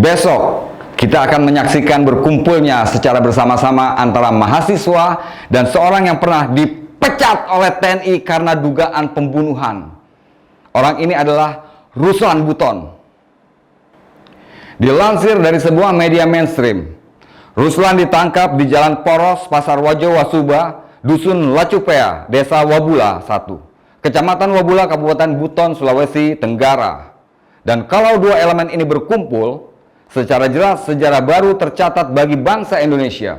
Besok kita akan menyaksikan berkumpulnya secara bersama-sama antara mahasiswa dan seorang yang pernah dipecat oleh TNI karena dugaan pembunuhan. Orang ini adalah Ruslan Buton. Dilansir dari sebuah media mainstream, Ruslan ditangkap di Jalan Poros, Pasar Wajo Wasuba, Dusun Lacupea, Desa Wabula 1, Kecamatan Wabula, Kabupaten Buton, Sulawesi Tenggara. Dan kalau dua elemen ini berkumpul, secara jelas sejarah baru tercatat bagi bangsa Indonesia.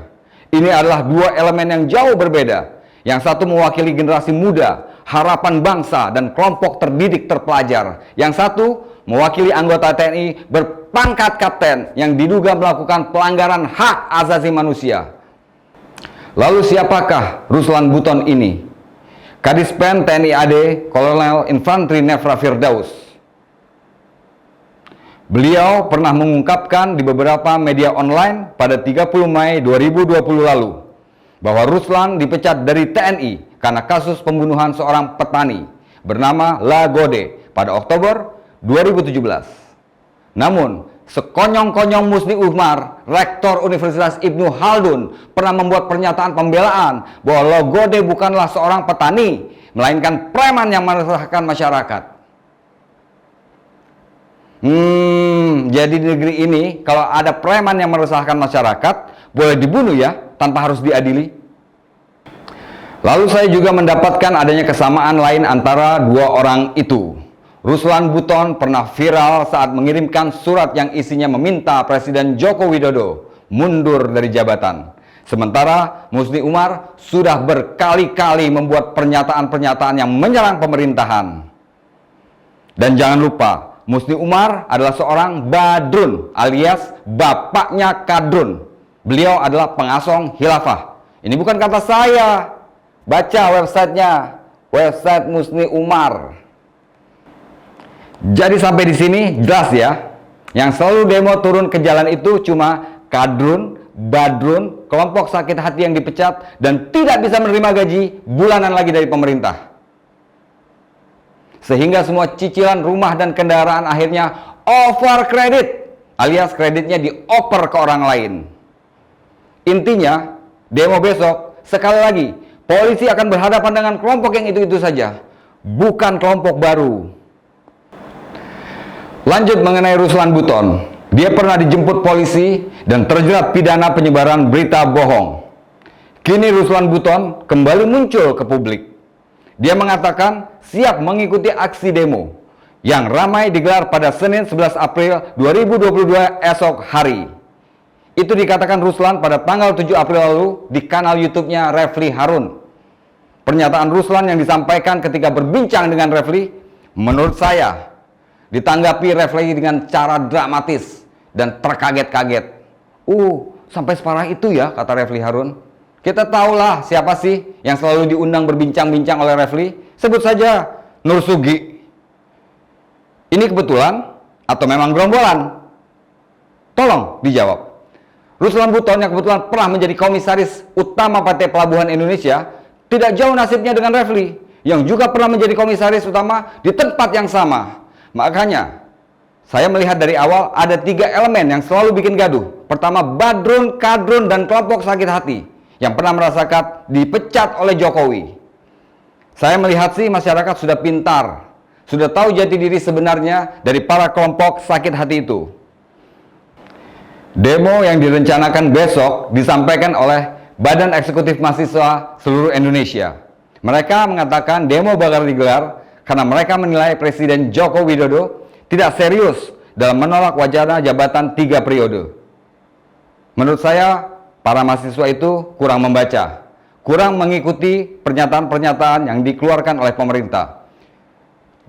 Ini adalah dua elemen yang jauh berbeda. Yang satu mewakili generasi muda, harapan bangsa dan kelompok terdidik terpelajar. Yang satu mewakili anggota TNI berpangkat kapten yang diduga melakukan pelanggaran hak asasi manusia. Lalu siapakah Ruslan Buton ini? Kadispen TNI AD Kolonel Infantri Nefra Firdaus. Beliau pernah mengungkapkan di beberapa media online pada 30 Mei 2020 lalu bahwa Ruslan dipecat dari TNI karena kasus pembunuhan seorang petani bernama Lagode pada Oktober 2017. Namun, sekonyong-konyong Musni Umar, Rektor Universitas Ibnu Khaldun, pernah membuat pernyataan pembelaan bahwa Lagode bukanlah seorang petani, melainkan preman yang meresahkan masyarakat. Jadi di negeri ini kalau ada preman yang meresahkan masyarakat boleh dibunuh ya, tanpa harus diadili. Lalu saya juga mendapatkan adanya kesamaan lain antara dua orang itu. Ruslan Buton pernah viral saat mengirimkan surat yang isinya meminta Presiden Joko Widodo mundur dari jabatan. Sementara Musni Umar sudah berkali-kali membuat pernyataan-pernyataan yang menyerang pemerintahan. Dan jangan lupa, Musni Umar adalah seorang badrun alias bapaknya kadrun. Beliau adalah pengasong khilafah. Ini bukan kata saya. Baca websitenya, website Musni Umar. Jadi sampai di sini jelas ya. Yang selalu demo turun ke jalan itu cuma kadrun, badrun, kelompok sakit hati yang dipecat dan tidak bisa menerima gaji bulanan lagi dari pemerintah. Sehingga semua cicilan rumah dan kendaraan akhirnya over kredit, alias kreditnya dioper ke orang lain. Intinya, demo besok, sekali lagi, polisi akan berhadapan dengan kelompok yang itu-itu saja, bukan kelompok baru. Lanjut mengenai Ruslan Buton, dia pernah dijemput polisi dan terjerat pidana penyebaran berita bohong. Kini Ruslan Buton kembali muncul ke publik. Dia mengatakan siap mengikuti aksi demo yang ramai digelar pada Senin 11 April 2022 esok hari. Itu dikatakan Ruslan pada tanggal 7 April lalu di kanal YouTube-nya Refli Harun. Pernyataan Ruslan yang disampaikan ketika berbincang dengan Refli, menurut saya, ditanggapi Refli dengan cara dramatis dan terkaget-kaget. Sampai separah itu ya, kata Refli Harun. Kita tahulah siapa sih yang selalu diundang berbincang-bincang oleh Refli. Sebut saja Nur Sugi. Ini kebetulan atau memang gerombolan? Tolong dijawab. Ruslan Buton yang kebetulan pernah menjadi komisaris utama PT Pelabuhan Indonesia tidak jauh nasibnya dengan Refli yang juga pernah menjadi komisaris utama di tempat yang sama. Makanya saya melihat dari awal ada 3 elemen yang selalu bikin gaduh. Pertama, badrun, kadrun, dan kelompok sakit hati yang pernah merasakan dipecat oleh Jokowi. Saya melihat sih masyarakat sudah pintar, sudah tahu jati diri sebenarnya dari para kelompok sakit hati itu. Demo yang direncanakan besok disampaikan oleh Badan Eksekutif Mahasiswa seluruh Indonesia. Mereka mengatakan demo bakal digelar karena mereka menilai Presiden Joko Widodo tidak serius dalam menolak wacana jabatan 3 periode. Menurut saya, para mahasiswa itu kurang membaca, kurang mengikuti pernyataan-pernyataan yang dikeluarkan oleh pemerintah.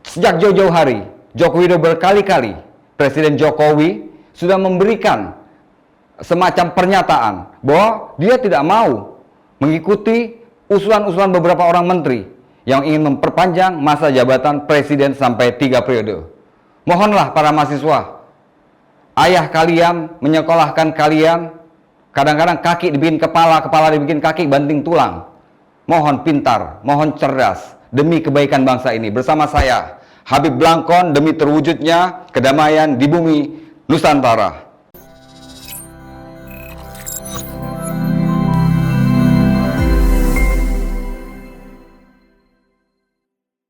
Sejak jauh-jauh hari, Joko Widodo berkali-kali, Presiden Jokowi sudah memberikan semacam pernyataan bahwa dia tidak mau mengikuti usulan-usulan beberapa orang menteri yang ingin memperpanjang masa jabatan presiden sampai 3 periode. Mohonlah para mahasiswa, ayah kalian menyekolahkan kalian, kadang-kadang kaki dibikin kepala, kepala dibikin kaki, banting tulang. Mohon pintar, mohon cerdas, demi kebaikan bangsa ini. Bersama saya, Habib Blangkon, demi terwujudnya kedamaian di bumi Nusantara.